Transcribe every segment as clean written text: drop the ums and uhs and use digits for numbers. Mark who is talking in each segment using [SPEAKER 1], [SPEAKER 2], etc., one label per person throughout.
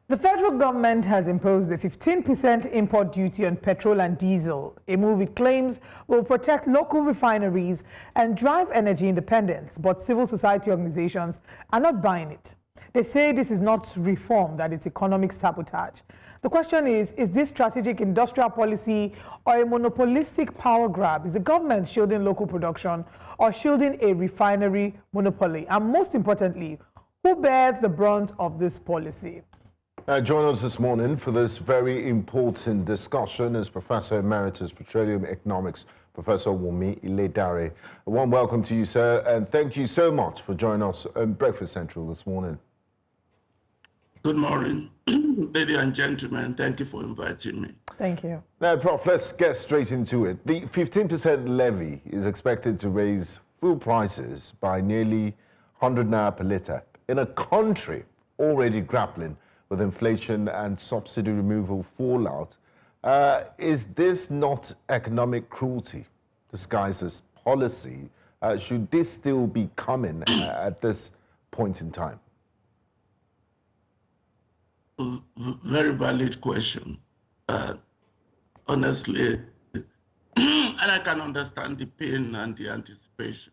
[SPEAKER 1] The federal government has imposed a 15% import duty on petrol and diesel, a move it claims will protect local refineries and drive energy independence, but civil society organizations are not buying it. They say this is not reform, that it's economic sabotage. The question is this strategic industrial policy or a monopolistic power grab? Is the government shielding local production or shielding a refinery monopoly? And most importantly, who bears the brunt of this policy?
[SPEAKER 2] Join us this morning for this very important discussion is Professor Emeritus of Petroleum Economics, Professor Wunmi Iledare. A warm welcome to you, sir, and thank you so much for joining us on Breakfast Central this morning.
[SPEAKER 3] Good morning, ladies and gentlemen. Thank you for inviting me.
[SPEAKER 1] Thank you.
[SPEAKER 2] Now, Prof, let's get straight into it. The 15% levy is expected to raise fuel prices by nearly 100 naira per litre in a country already grappling with inflation and subsidy removal fallout. Is this not economic cruelty disguised as policy? Should this still be coming at this point in time?
[SPEAKER 3] Very valid question. Honestly, and I can understand the pain and the anticipation.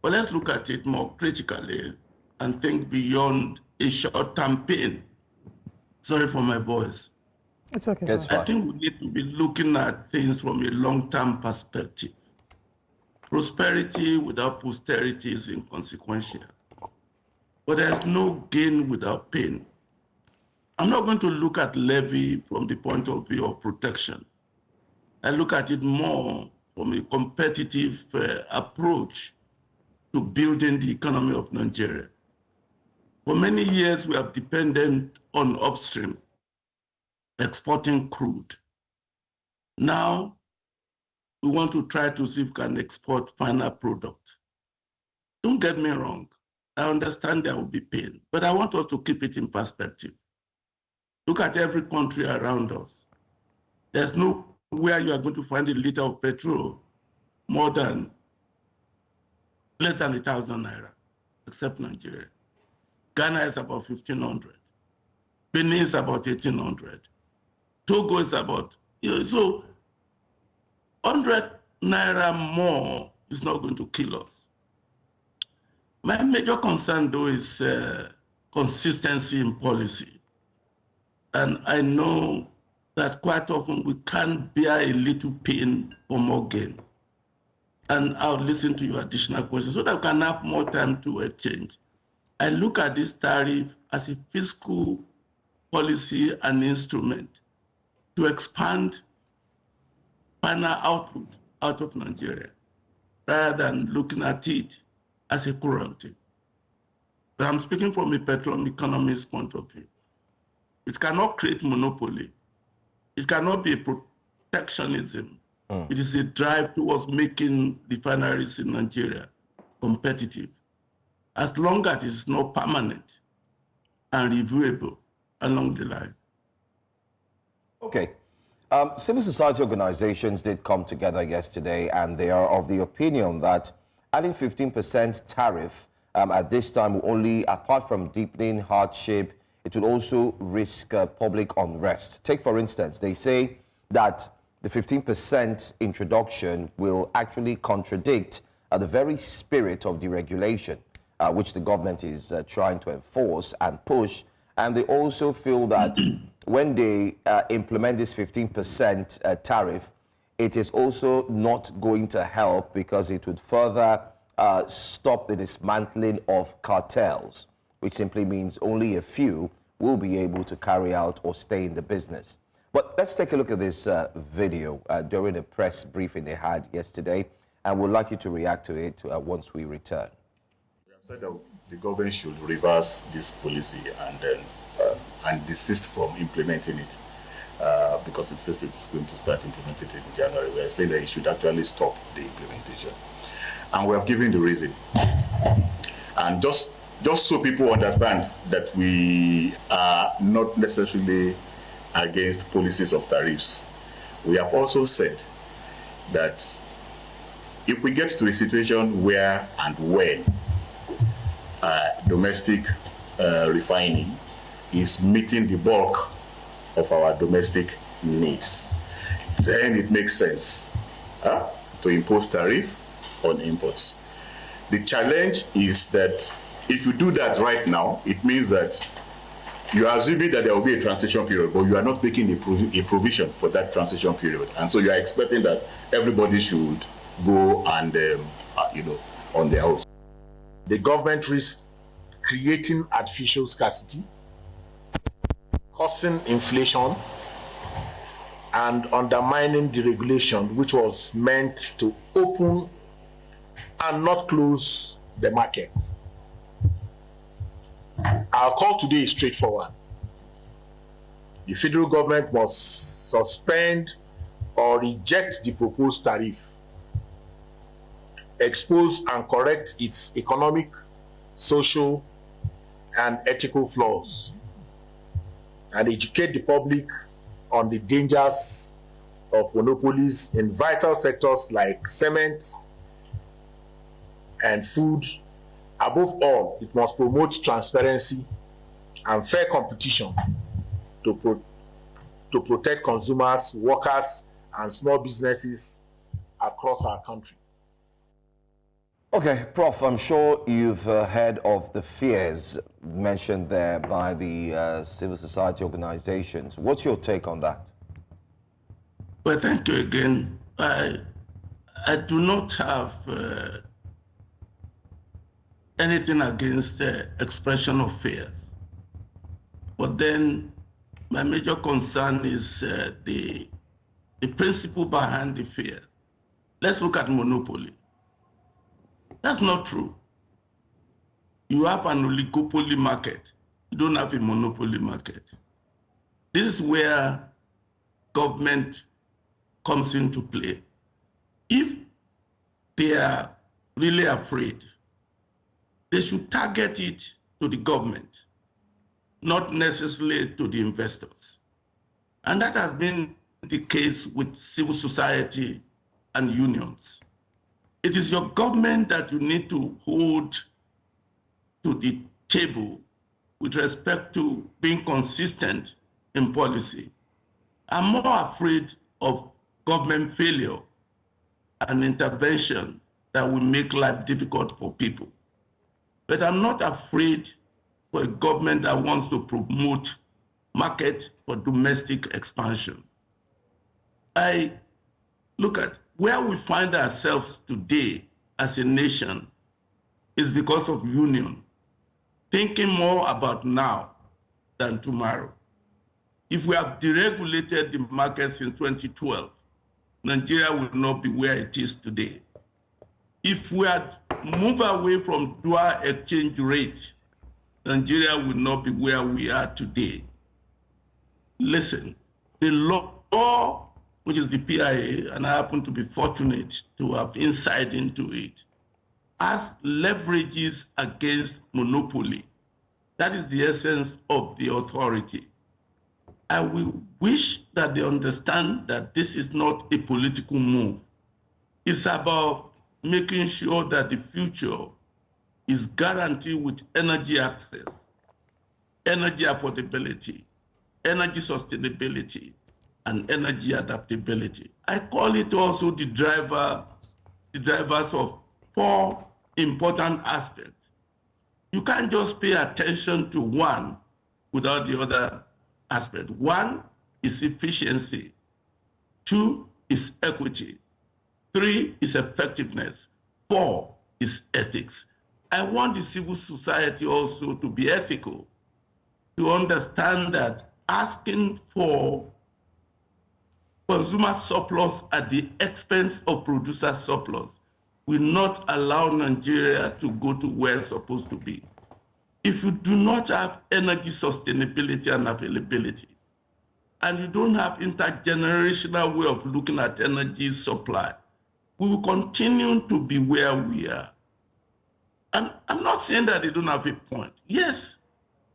[SPEAKER 3] But let's look at it more critically and think beyond a short-term pain. Sorry for my voice.
[SPEAKER 1] It's okay.
[SPEAKER 2] That's fine.
[SPEAKER 3] I think we need to be looking at things from a long-term perspective. Prosperity without posterity is inconsequential. But there's no gain without pain. I'm not going to look at levy from the point of view of protection. I look at it more from a competitive approach to building the economy of Nigeria. For many years, we have depended on upstream, exporting crude. Now, we want to try to see if we can export final product. Don't get me wrong. I understand there will be pain, but I want us to keep it in perspective. Look at every country around us. There's nowhere you are going to find a liter of petrol more than less than 1,000 naira, except Nigeria. Ghana is about 1,500. Benin is about 1,800. Togo is about, so 100 naira more is not going to kill us. My major concern, though, is consistency in policy. And I know that quite often we can't bear a little pain for more gain. And I'll listen to your additional questions so that we can have more time to exchange. I look at this tariff as a fiscal policy and instrument to expand final output out of Nigeria, rather than looking at it as a currency. But I'm speaking from a petroleum economist point of view. It cannot create monopoly. It cannot be a protectionism. It is a drive towards making refineries in Nigeria competitive, as long as it's not permanent and reviewable along the line.
[SPEAKER 4] Okay. Civil society organizations did come together yesterday, and they are of the opinion that adding 15% tariff at this time will only, apart from deepening hardship, it will also risk public unrest. Take, for instance, they say that the 15% introduction will actually contradict the very spirit of deregulation, which the government is trying to enforce and push. And they also feel that when they implement this 15% tariff, it is also not going to help because it would further stop the dismantling of cartels, which simply means only a few will be able to carry out or stay in the business. But let's take a look at this video during a press briefing they had yesterday, and we'd like you to react to it once we return.
[SPEAKER 5] We have said that the government should reverse this policy and desist from implementing it because it says it's going to start implementing it in January. We are saying that it should actually stop the implementation. And we have given the reason. And just so people understand that we are not necessarily against policies of tariffs, we have also said that if we get to a situation where and when domestic refining is meeting the bulk of our domestic needs, then it makes sense to impose tariff on imports. The challenge is that if you do that right now, it means that you are assuming that there will be a transition period, but you are not making a provision for that transition period. And so you are expecting that everybody should go and, on their own.
[SPEAKER 6] The government risks creating artificial scarcity, causing inflation, and undermining the regulation which was meant to open and not close the market. Our call today is straightforward. The federal government must suspend or reject the proposed tariff, expose and correct its economic, social, and ethical flaws, and educate the public on the dangers of monopolies in vital sectors like cement and food. Above all, it must promote transparency and fair competition to protect consumers, workers, and small businesses across our country.
[SPEAKER 4] Okay, Prof, I'm sure you've heard of the fears mentioned there by the civil society organizations. What's your take on that?
[SPEAKER 3] Well, thank you again. I do not have anything against the expression of fears. But then my major concern is the principle behind the fear. Let's look at monopoly. That's not true. You have an oligopoly market. You don't have a monopoly market. This is where government comes into play. If they are really afraid, they should target it to the government, not necessarily to the investors. And that has been the case with civil society and unions. It is your government that you need to hold to the table with respect to being consistent in policy. I'm more afraid of government failure and intervention that will make life difficult for people. But I'm not afraid for a government that wants to promote market for domestic expansion. I look at where we find ourselves today as a nation is because of union, thinking more about now than tomorrow. If we have deregulated the markets in 2012, Nigeria will not be where it is today. If we had moved away from dual exchange rate, Nigeria will not be where we are today. Listen, the law, which is the PIA, and I happen to be fortunate to have insight into it, has leverages against monopoly. That is the essence of the authority. I will wish that they understand that this is not a political move. It's about making sure that the future is guaranteed with energy access, energy affordability, energy sustainability, and energy adaptability. I call it also the drivers of 4 important aspects. You can't just pay attention to one without the other aspect. 1 is efficiency, 2 is equity, 3 is effectiveness, 4 is ethics. I want the civil society also to be ethical, to understand that asking for consumer surplus at the expense of producer surplus will not allow Nigeria to go to where it's supposed to be. If you do not have energy sustainability and availability, and you don't have intergenerational way of looking at energy supply, we will continue to be where we are. And I'm not saying that they don't have a point. Yes,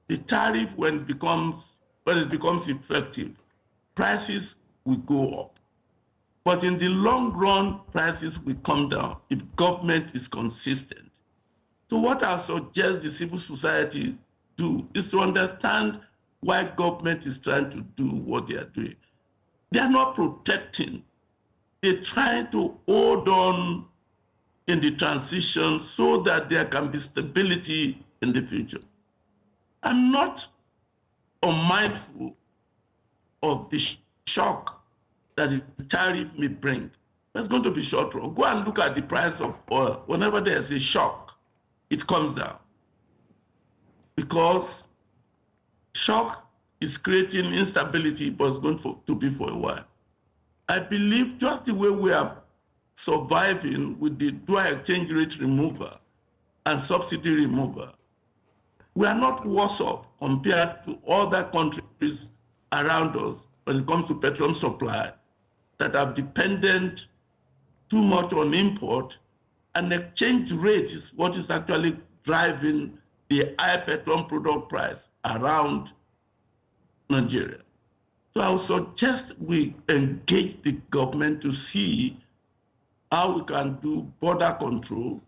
[SPEAKER 3] the tariff, when it becomes effective, prices will go up. But in the long run, prices will come down if government is consistent. So what I suggest the civil society do is to understand why government is trying to do what they are doing. They are not protecting. They're trying to hold on in the transition so that there can be stability in the future. I'm not unmindful of the shock that the tariff may bring. That's going to be short run. Go and look at the price of oil. Whenever there's a shock, it comes down. Because shock is creating instability, but it's going to be for a while. I believe just the way we are surviving with the dual exchange rate remover and subsidy remover, we are not worse off compared to other countries around us when it comes to petroleum supply that are dependent too much on import, and exchange rate is what is actually driving the high petroleum product price around Nigeria. So I would suggest we engage the government to see how we can do border control,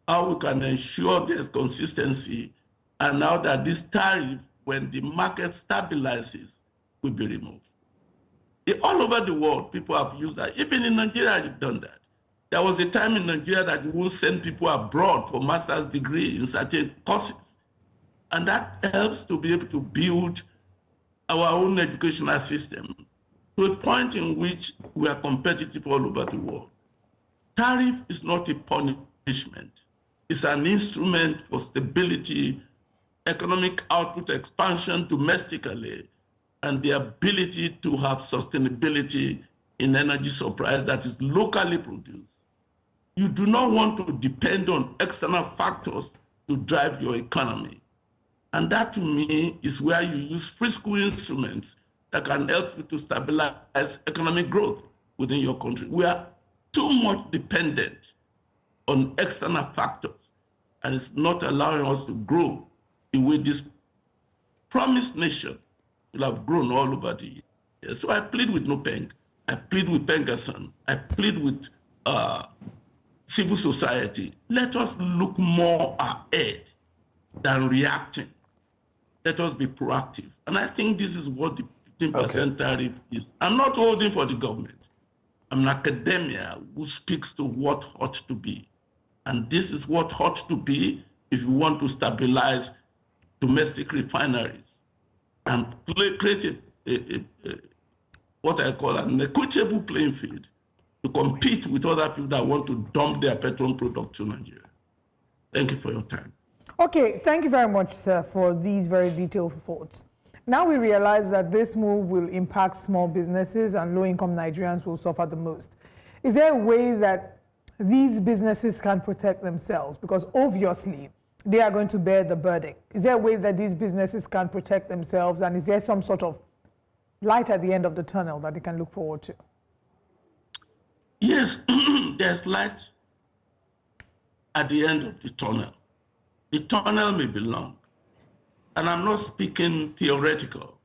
[SPEAKER 3] how we can ensure there's consistency, and now that this tariff, when the market stabilizes, will be removed. All over the world, people have used that. Even in Nigeria, you've done that. There was a time in Nigeria that you won't send people abroad for master's degree in certain courses. And that helps to be able to build our own educational system to a point in which we are competitive all over the world. Tariff is not a punishment. It's an instrument for stability, economic output expansion domestically, and the ability to have sustainability in energy supply that is locally produced. You do not want to depend on external factors to drive your economy. And that, to me, is where you use fiscal instruments that can help you to stabilize economic growth within your country. We are too much dependent on external factors, and it's not allowing us to grow the way this promised nation will have grown all over the years. So I plead with Nupeng, I plead with Pengerson, I plead with civil society. Let us look more ahead than reacting. Let us be proactive. And I think this is what the 15% tariff is. I'm not holding for the government. I'm an academia who speaks to what ought to be. And this is what ought to be if you want to stabilize domestic refineries and create what I call an equitable playing field to compete with other people that want to dump their petroleum product to Nigeria. Thank you for your time.
[SPEAKER 1] Okay, thank you very much, sir, for these very detailed thoughts. Now we realize that this move will impact small businesses and low-income Nigerians will suffer the most. Is there a way that these businesses can protect themselves? Because obviously, they are going to bear the burden. Is there a way that these businesses can protect themselves, and is there some sort of light at the end of the tunnel that they can look forward to?
[SPEAKER 3] Yes, there's light at the end of the tunnel. The tunnel may be long, and I'm not speaking theoretical.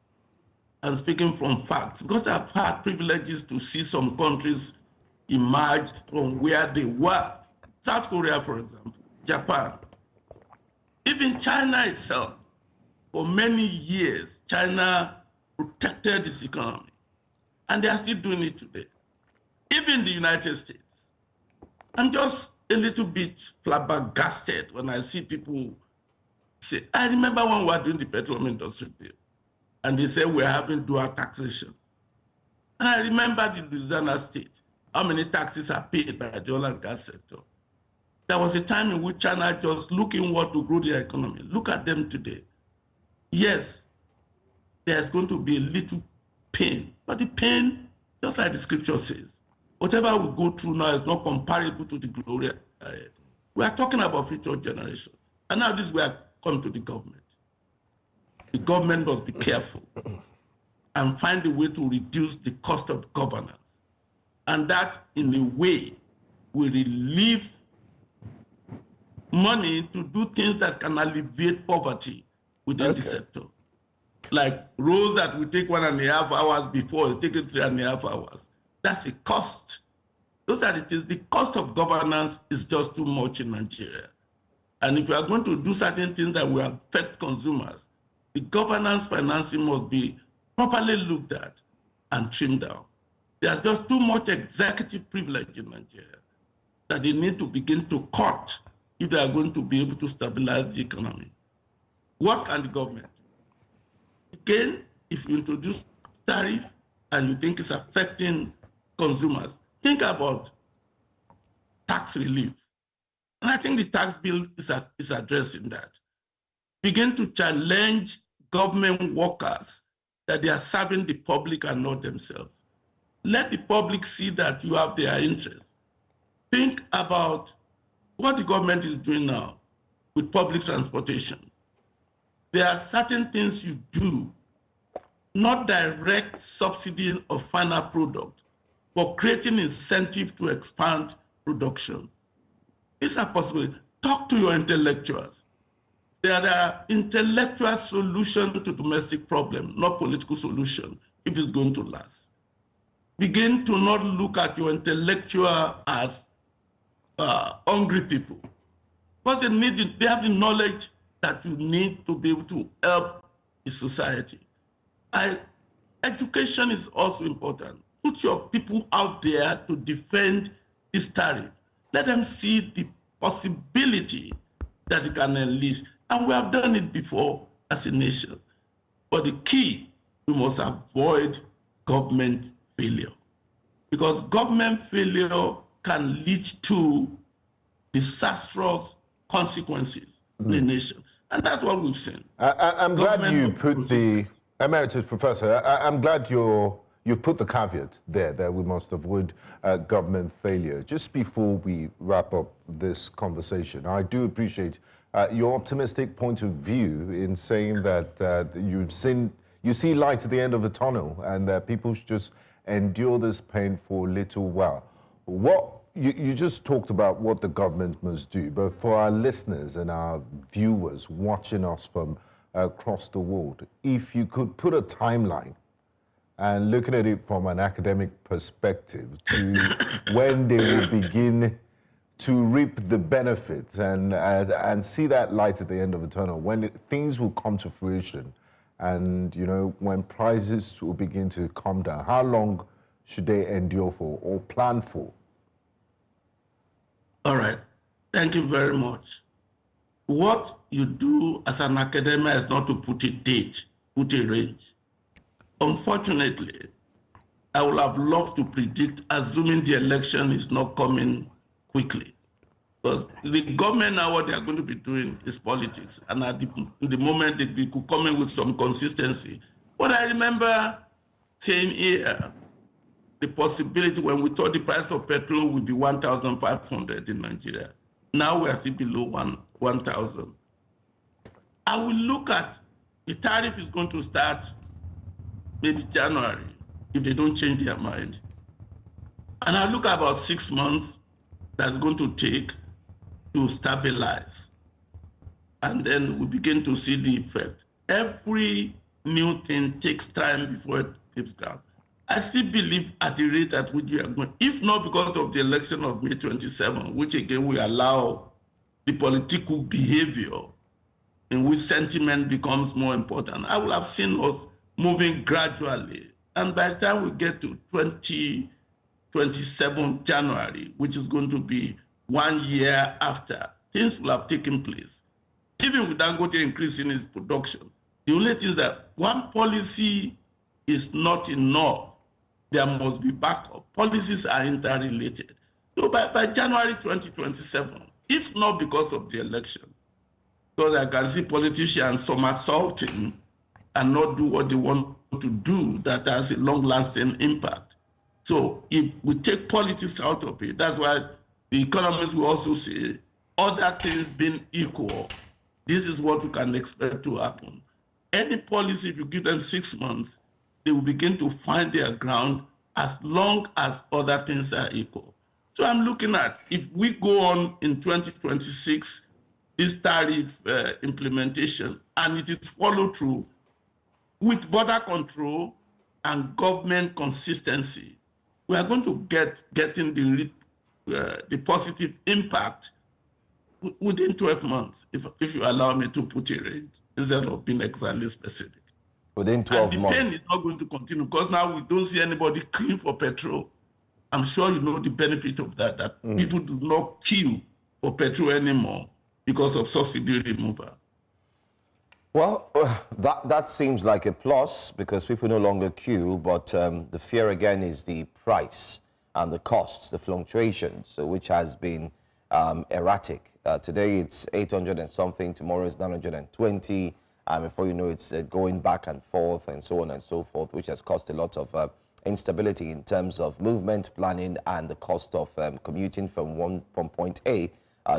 [SPEAKER 3] I'm speaking from facts, because I've had privileges to see some countries emerge from where they were. South Korea, for example, Japan, even China itself. For many years, China protected its economy, and they are still doing it today. Even the United States. I'm just a little bit flabbergasted when I see people say, I remember when we were doing the Petroleum Industry Bill, and they said we're having dual taxation. And I remember the Louisiana state, how many taxes are paid by the oil and gas sector. There was a time in which China just looking what to grow their economy. Look at them today. Yes, there's going to be a little pain, but the pain, just like the scripture says, whatever we go through now is not comparable to the glory ahead. We are talking about future generations. And now this is where I come to the government. The government must be careful and find a way to reduce the cost of governance. And that, in a way, will relieve money to do things that can alleviate poverty within the sector. Like roads that will take 1.5 hours before, it's taking 3.5 hours. That's a cost. Those are the things. The cost of governance is just too much in Nigeria. And if you are going to do certain things that will affect consumers, the governance financing must be properly looked at and trimmed down. There's just too much executive privilege in Nigeria that they need to begin to cut if they are going to be able to stabilize the economy. What can the government do? Again, if you introduce tariff and you think it's affecting consumers, think about tax relief. And I think the tax bill is addressing that. Begin to challenge government workers that they are serving the public and not themselves. Let the public see that you have their interests. Think about what the government is doing now with public transportation. There are certain things you do, not direct subsidy of final product, but creating incentive to expand production. These are possible. Talk to your intellectuals. There are intellectual solutions to domestic problems, not political solution, if it's going to last. Begin to not look at your intellectual as hungry people. But they have the knowledge that you need to be able to help the society. Education is also important. Put your people out there to defend this tariff. Let them see the possibility that it can unleash. And we have done it before as a nation. But the key, we must avoid government failure. Because government failure can lead to disastrous consequences in the nation. And that's what we've seen.
[SPEAKER 2] I'm glad you put the, Emeritus Professor, I'm glad you've put the caveat there that we must avoid government failure. Just before we wrap up this conversation, I do appreciate your optimistic point of view in saying that you see light at the end of the tunnel and that people should just endure this pain for a little while. You just talked about what the government must do, but for our listeners and our viewers watching us from across the world, if you could put a timeline and looking at it from an academic perspective to when they will begin to reap the benefits and see that light at the end of the tunnel, when things will come to fruition and, you know, when prices will begin to come down, how long should they endure for or plan for?
[SPEAKER 3] All right, thank you very much. What you do as an academic is not to put a date, put a range. Unfortunately, I would have loved to predict, assuming the election is not coming quickly. Because the government now, what they are going to be doing is politics. And at the moment, they could come in with some consistency. But I remember saying here, the possibility when we thought the price of petrol would be 1,500 in Nigeria. Now we are still below 1,000. I will look at the tariff is going to start maybe January if they don't change their mind. And I look at about 6 months that's going to take to stabilize. And then we begin to see the effect. Every new thing takes time before it gives ground. I still believe at the rate at which we are going, if not because of the election of May 27, which again will allow the political behavior in which sentiment becomes more important, I will have seen us moving gradually. And by the time we get to 2027 January, which is going to be 1 year after, things will have taken place. Even with Dangote increasing its production, the only thing is that one policy is not enough. There must be backup. Policies are interrelated. So by January 2027, if not because of the election, because I can see politicians somersaulting and not do what they want to do, that has a long-lasting impact. So if we take politics out of it, that's why the economists will also say, other things being equal, this is what we can expect to happen. Any policy, if you give them 6 months, they will begin to find their ground as long as other things are equal. So I'm looking at, if we go on in 2026, this tariff implementation, and it is followed through with border control and government consistency, we are going to getting the positive impact within 12 months, if you allow me to put a range. instead of being exactly specific.
[SPEAKER 4] Within 12
[SPEAKER 3] and the
[SPEAKER 4] months.
[SPEAKER 3] pain is not going to continue because now we don't see anybody queuing for petrol. I'm sure you know the benefit of that, people do not queue for petrol anymore because of subsidy removal.
[SPEAKER 4] Well, that seems like a plus because people no longer queue, but the fear again is the price and the costs, the fluctuations, which has been erratic. Today it's 800 and something, tomorrow it's 920. Before you know, it's going back and forth and so on and so forth, which has caused a lot of instability in terms of movement planning and the cost of commuting from point A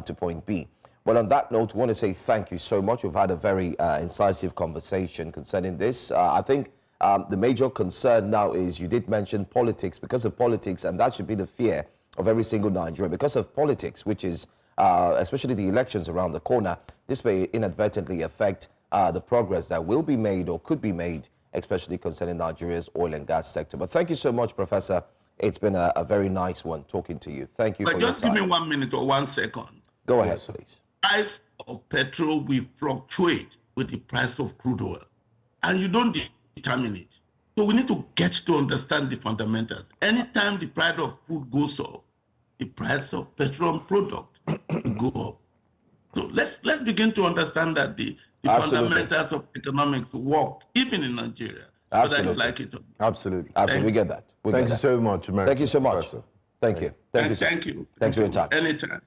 [SPEAKER 4] to point B. Well, on that note, I want to say thank you so much. We've had a very incisive conversation concerning this. I think the major concern now is you did mention politics, because of politics, and that should be the fear of every single Nigerian. Because of politics, which is especially the elections around the corner, this may inadvertently affect the progress that will be made or could be made, especially concerning Nigeria's oil and gas sector. But thank you so much, Professor. It's been a very nice one talking to you. Thank you for your time.
[SPEAKER 3] Just give me 1 minute or 1 second.
[SPEAKER 4] Go ahead, please.
[SPEAKER 3] Price of petrol will fluctuate with the price of crude oil, and you don't determine it. So we need to get to understand the fundamentals. Anytime the price of crude goes up, the price of petroleum product will go up. So let's begin to understand that the fundamentals of economics work even in Nigeria, whether you like it or not.
[SPEAKER 2] Absolutely.
[SPEAKER 4] Absolutely, we get that.
[SPEAKER 2] Thank you so much, Emeritus.
[SPEAKER 4] Thank you so much.
[SPEAKER 2] Professor.
[SPEAKER 4] Thank you.
[SPEAKER 3] Thank you.
[SPEAKER 4] Thanks for your time.
[SPEAKER 3] Anytime.